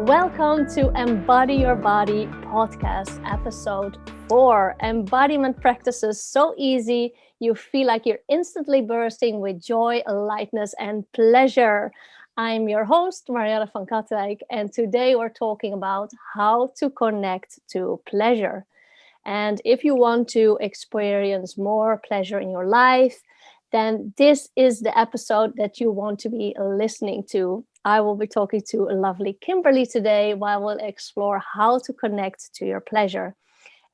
Welcome to Embody Your Body podcast, episode 4. Embodiment practices so easy, you feel like you're instantly bursting with joy, lightness, and pleasure. I'm your host, Marianne van Katwijk, and today we're talking about how to connect to pleasure. And if you want to experience more pleasure in your life, then this is the episode that you want to be listening to. I will be talking to a lovely Kimberly today, while we'll explore how to connect to your pleasure.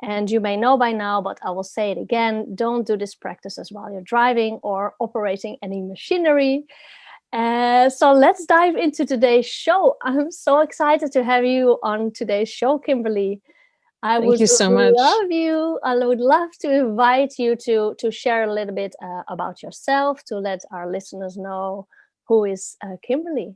And you may know by now, but I will say it again, don't do this practices while you're driving or operating any machinery. So let's dive into today's show. I'm so excited to have you on today's show, Kimberly. Thank you so much. I would love to invite you to share a little bit about yourself, to let our listeners know who is Kimberly.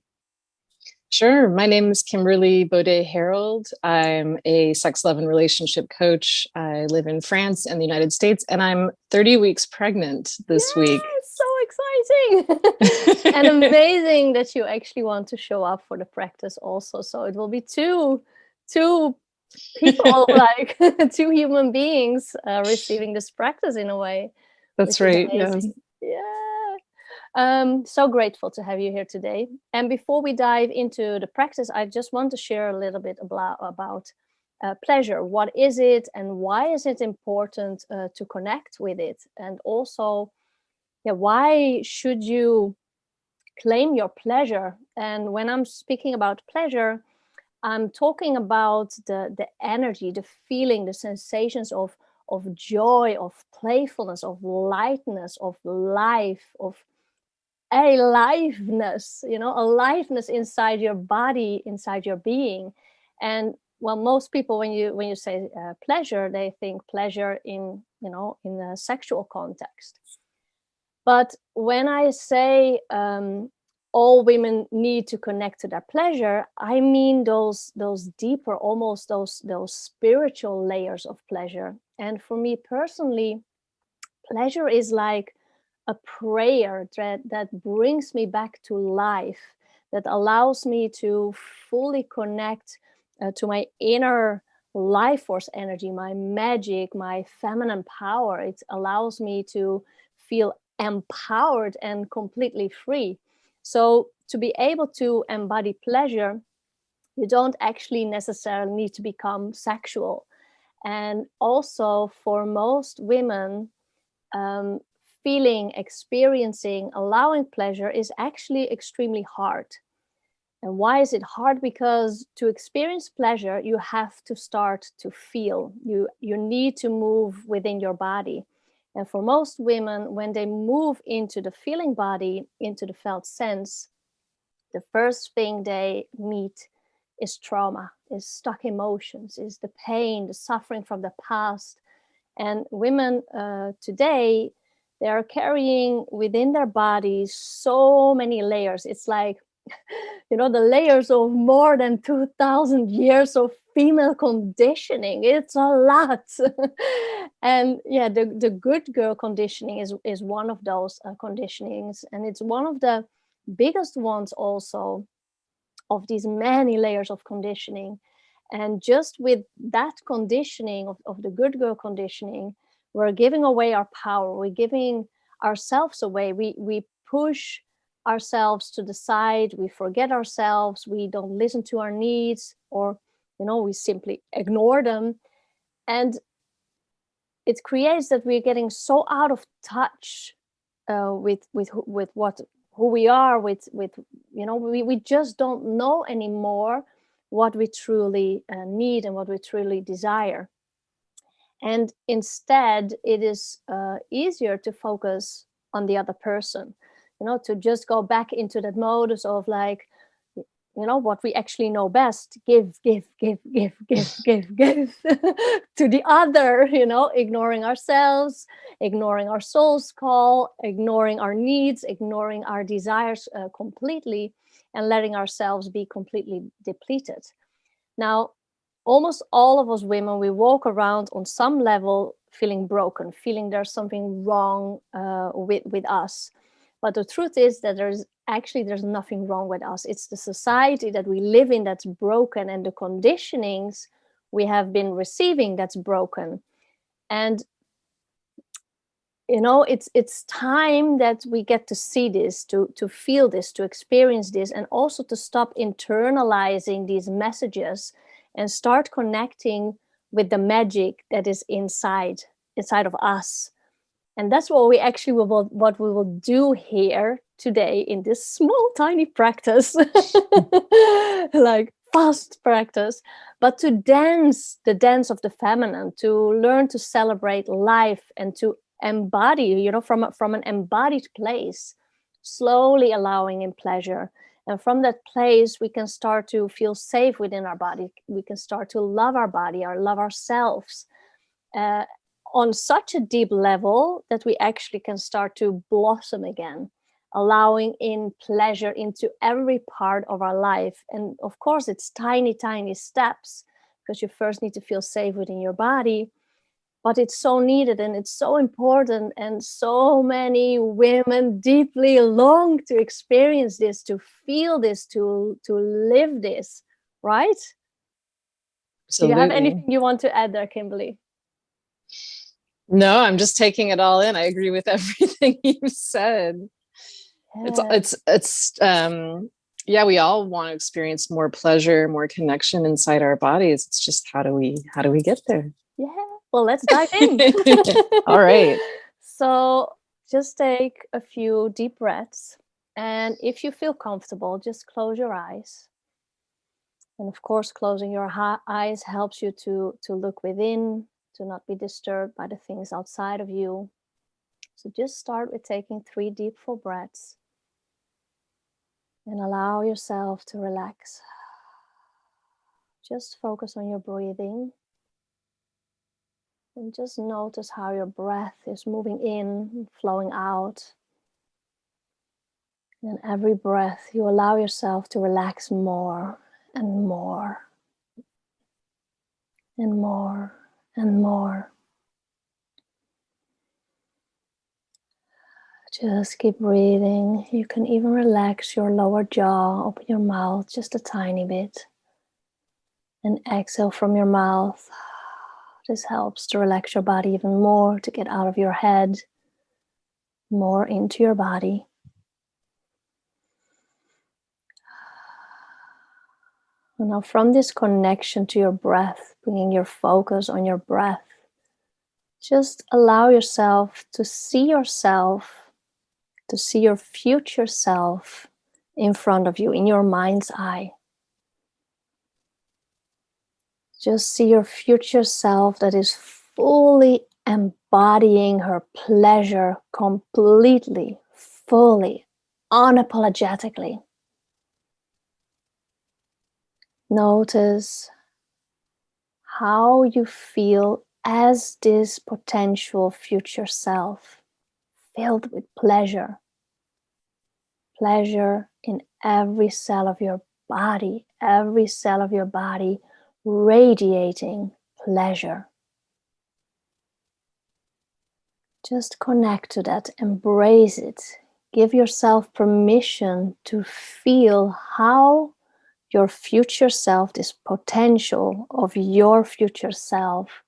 Sure. My name is Kimberly Baudet-Harold. I'm a sex, love, and relationship coach. I live in France and the United States, and I'm 30 weeks pregnant this week. It's so exciting. And amazing that you actually want to show up for the practice also. So it will be two people, like two human beings receiving this practice in a way. That's right. Yes. Yeah. So grateful to have you here today. And before we dive into the practice, I just want to share a little bit about pleasure. What is it, and why is it important to connect with it? And also, why should you claim your pleasure? And when I'm speaking about pleasure, I'm talking about the energy, the feeling, the sensations of joy, of playfulness, of lightness, of life, of aliveness, aliveness inside your body, inside your being. And well, most people, when you say pleasure, they think pleasure in a sexual context. But when I say all women need to connect to their pleasure, I mean those deeper, almost those spiritual layers of pleasure. And for me personally, pleasure is like a prayer that brings me back to life, that allows me to fully connect to my inner life force energy, my magic, my feminine power. It allows me to feel empowered and completely free. So to be able to embody pleasure, you don't actually necessarily need to become sexual. And also for most women, feeling, experiencing, allowing pleasure is actually extremely hard. And why is it hard? Because to experience pleasure, you have to start to feel. You need to move within your body. And for most women, when they move into the feeling body, into the felt sense, the first thing they meet is trauma, is stuck emotions, is the pain, the suffering from the past. And women today, they are carrying within their bodies so many layers. It's like, the layers of more than 2,000 years of female conditioning. It's a lot. And the good girl conditioning is one of those conditionings. And it's one of the biggest ones also of these many layers of conditioning. And just with that conditioning of the good girl conditioning, we're giving away our power. We're giving ourselves away. We push ourselves to the side. We forget ourselves. We don't listen to our needs, or we simply ignore them. And it creates that we're getting so out of touch with what who we are. We just don't know anymore what we truly need and what we truly desire. And instead, it is easier to focus on the other person, to just go back into that modus of like, what we actually know best, give to the other, ignoring ourselves, ignoring our soul's call, ignoring our needs, ignoring our desires completely, and letting ourselves be completely depleted. Now, almost all of us women, we walk around on some level feeling broken, feeling there's something wrong with us. But the truth is that there's nothing wrong with us. It's the society that we live in that's broken, and the conditionings we have been receiving that's broken. And it's time that we get to see this, to feel this, to experience this, and also to stop internalizing these messages and start connecting with the magic that is inside of us. And that's what we will do here today in this small tiny practice, like fast practice, but to dance the dance of the feminine, to learn to celebrate life and to embody, from an embodied place, slowly allowing in pleasure. And from that place, we can start to feel safe within our body. We can start to love our body, or love ourselves, on such a deep level that we actually can start to blossom again, allowing in pleasure into every part of our life. And of course, it's tiny, tiny steps, because you first need to feel safe within your body. But it's so needed, and it's so important, and so many women deeply long to experience this, to feel this, to live this, right? Absolutely. Do you have anything you want to add there, Kimberly? No, I'm just taking it all in. I agree with everything you said. Yeah. We all want to experience more pleasure, more connection inside our bodies. It's just how do we get there? Yeah. Well, let's dive in. All right. So just take a few deep breaths. And if you feel comfortable, just close your eyes. And of course, closing your eyes helps you to look within, to not be disturbed by the things outside of you. So just start with taking 3 deep, full breaths. And allow yourself to relax. Just focus on your breathing. And just notice how your breath is moving in and flowing out. And every breath, you allow yourself to relax more and more and more and more. Just keep breathing. You can even relax your lower jaw, open your mouth just a tiny bit. And exhale from your mouth. This helps to relax your body even more, to get out of your head, more into your body. And now from this connection to your breath, bringing your focus on your breath, just allow yourself, to see your future self in front of you, in your mind's eye. Just see your future self that is fully embodying her pleasure completely, fully, unapologetically. Notice how you feel as this potential future self, filled with pleasure. Pleasure in every cell of your body, radiating pleasure. Just connect to that, embrace it. Give yourself permission to feel how your future self, this potential of your future self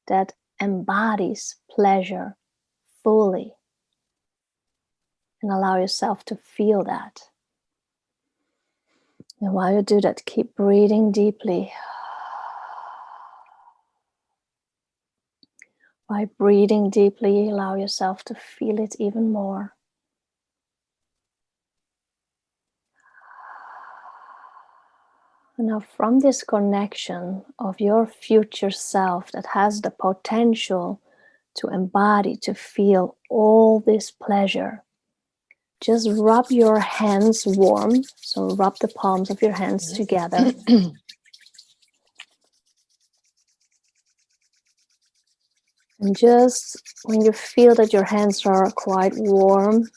that embodies pleasure fully. And allow yourself to feel that. And while you do that, keep breathing deeply. By breathing deeply, allow yourself to feel it even more. And now from this connection of your future self that has the potential to embody, to feel all this pleasure, just rub your hands warm. So rub the palms of your hands together. And just when you feel that your hands are quite warm,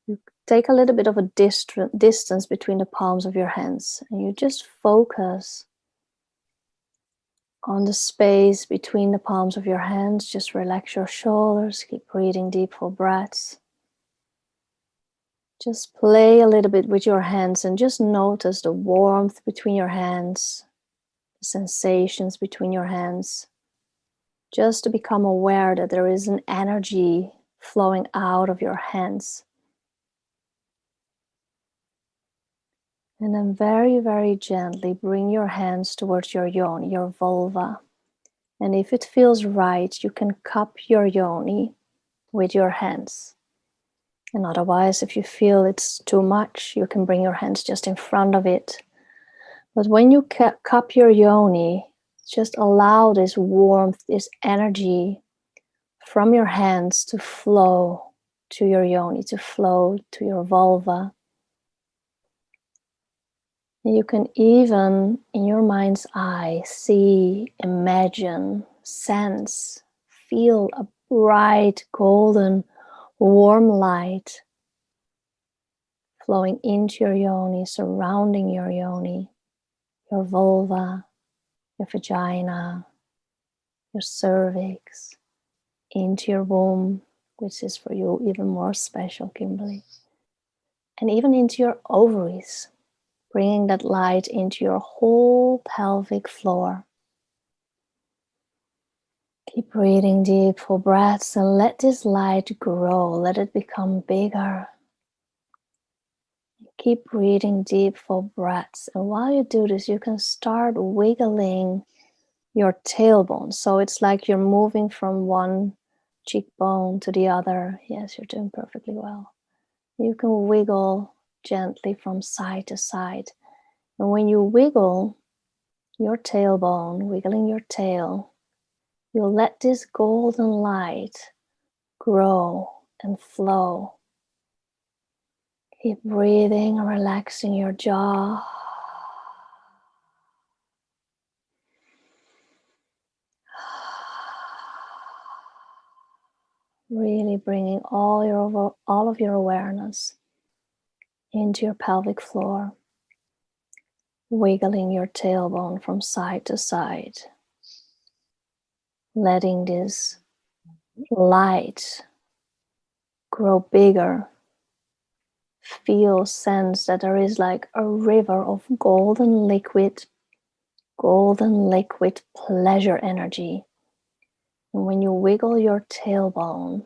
you take a little bit of a distance between the palms of your hands. And you just focus on the space between the palms of your hands. Just relax your shoulders. Keep breathing deep, full breaths. Just play a little bit with your hands and just notice the warmth between your hands, the sensations between your hands. Just to become aware that there is an energy flowing out of your hands. And then very, very gently bring your hands towards your yoni, your vulva. And if it feels right, you can cup your yoni with your hands. And otherwise, if you feel it's too much, you can bring your hands just in front of it. But when you cup your yoni, just allow this warmth, this energy from your hands to flow to your yoni, to flow to your vulva. And you can even, in your mind's eye, see, imagine, sense, feel a bright, golden, warm light flowing into your yoni, surrounding your yoni, your vulva, your vagina, your cervix, into your womb, which is for you even more special, Kimberly, and even into your ovaries, bringing that light into your whole pelvic floor. Keep breathing deep, full breaths, and let this light grow. Let it become bigger. Keep breathing deep, full breaths. And while you do this, you can start wiggling your tailbone. So it's like you're moving from one cheekbone to the other. Yes, you're doing perfectly well. You can wiggle gently from side to side. And when you wiggle your tailbone, wiggling your tail, you'll let this golden light grow and flow. Keep breathing and relaxing your jaw. Really bringing all of your awareness into your pelvic floor. Wiggling your tailbone from side to side. Letting this light grow bigger. Feel, sense that there is like a river of golden liquid pleasure energy. And when you wiggle your tailbone,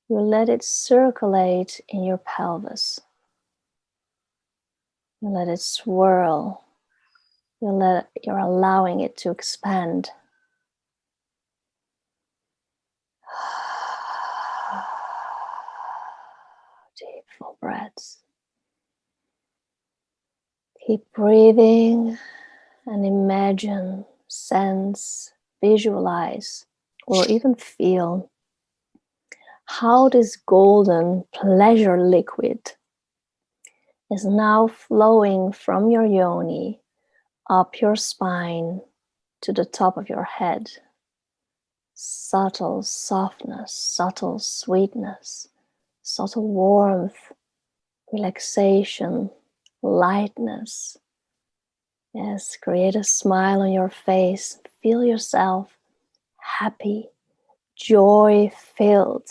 you let it circulate in your pelvis. You let it swirl. You're allowing it to expand. Deep, full breaths. Keep breathing and imagine, sense, visualize, or even feel how this golden pleasure liquid is now flowing from your yoni up your spine to the top of your head. Subtle softness, subtle sweetness, subtle warmth, relaxation, lightness. Yes, create a smile on your face. Feel yourself happy, joy-filled.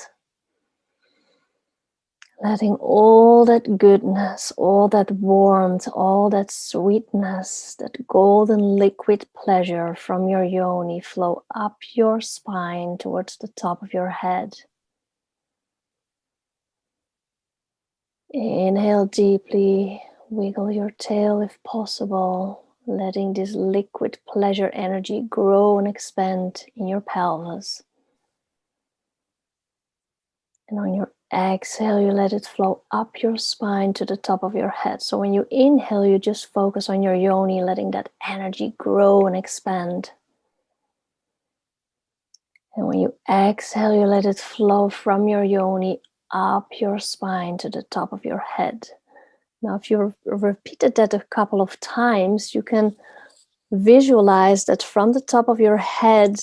Letting all that goodness, all that warmth, all that sweetness, that golden liquid pleasure from your yoni flow up your spine towards the top of your head. Inhale deeply, wiggle your tail if possible, letting this liquid pleasure energy grow and expand in your pelvis. And on your exhale, you let it flow up your spine to the top of your head. So when you inhale, you just focus on your yoni, letting that energy grow and expand. And when you exhale, you let it flow from your yoni up your spine to the top of your head. Now, if you've repeated that a couple of times, you can visualize that from the top of your head,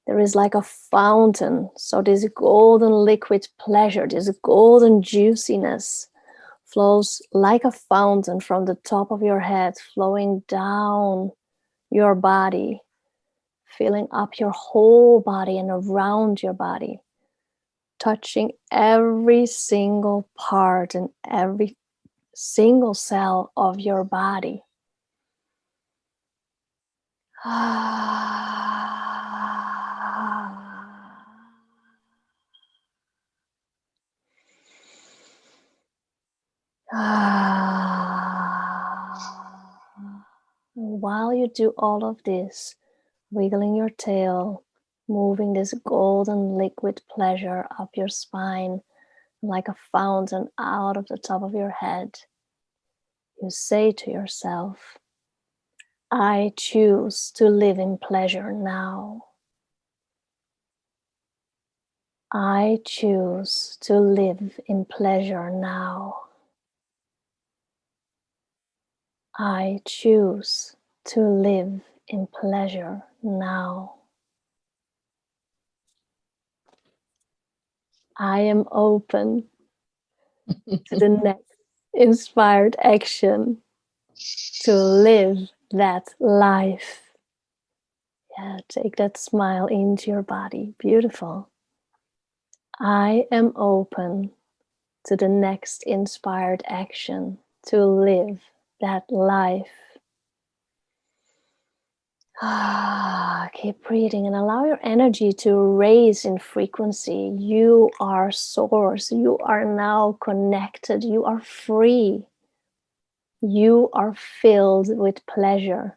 there is like a fountain. So this golden liquid pleasure, this golden juiciness flows like a fountain from the top of your head, flowing down your body, filling up your whole body and around your body, touching every single part and every single cell of your body. While you do all of this, wiggling your tail, moving this golden liquid pleasure up your spine like a fountain out of the top of your head, you say to yourself, I choose to live in pleasure now. I choose to live in pleasure now. I choose to live in pleasure now. I am open to the next inspired action to live that life. Yeah, take that smile into your body. Beautiful. I am open to the next inspired action to live that life. Keep breathing and allow your energy to raise in frequency. You are source. You are now connected. You are free. You are filled with pleasure.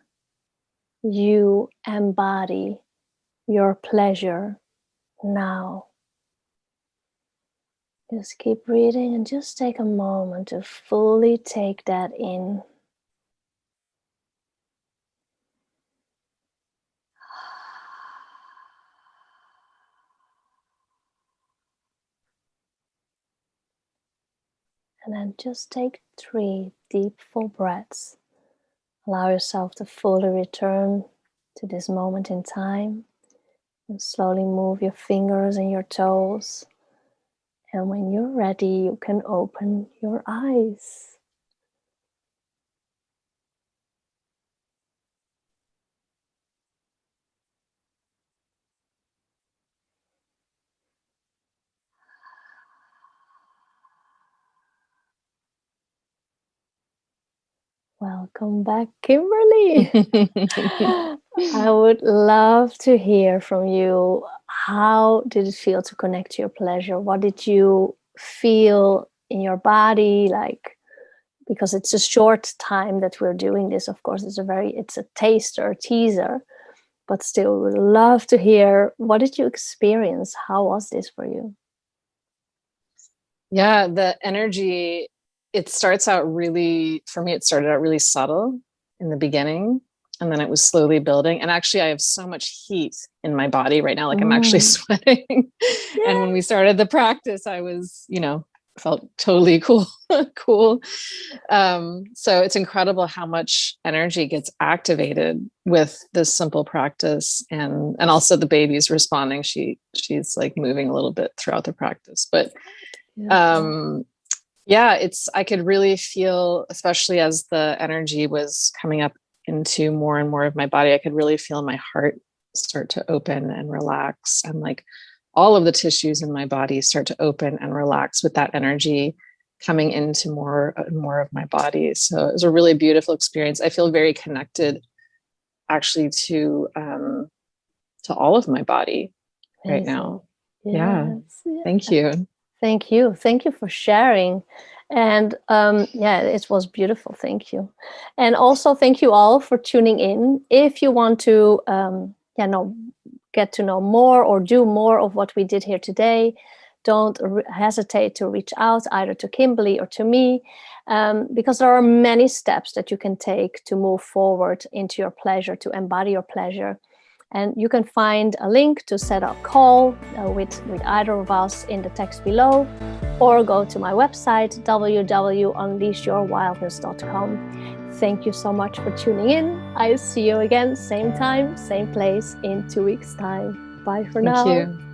You embody your pleasure now. Just keep breathing and just take a moment to fully take that in. And then just take 3 deep, full breaths. Allow yourself to fully return to this moment in time. And slowly move your fingers and your toes. And when you're ready, you can open your eyes. Welcome back, Kimberly. I would love to hear from you. How did it feel to connect to your pleasure? What did you feel in your body? Like, because it's a short time that we're doing this, of course, it's a taster, a teaser, but still would love to hear, what did you experience? How was this for you? Yeah, the energy, it starts out really, for me, it started out really subtle in the beginning, and then it was slowly building. And actually, I have so much heat in my body right now, like I'm actually sweating. Yeah. And when we started the practice, I was, felt totally cool. So it's incredible how much energy gets activated with this simple practice, and also the baby's responding. She's like moving a little bit throughout the practice, but I could really feel, especially as the energy was coming up into more and more of my body, I could really feel my heart start to open and relax, and like all of the tissues in my body start to open and relax with that energy coming into more and more of my body. So it was a really beautiful experience. I feel very connected actually to all of my body right now. Yes. Yeah. Thank you. Thank you. Thank you for sharing. And it was beautiful. Thank you. And also thank you all for tuning in. If you want to get to know more or do more of what we did here today, don't hesitate to reach out either to Kimberly or to me, because there are many steps that you can take to move forward into your pleasure, to embody your pleasure. And you can find a link to set up a call with either of us in the text below, or go to my website, www.unleashyourwildness.com. Thank you so much for tuning in. I see you again, same time, same place in 2 weeks' time. Bye for now. Thank you.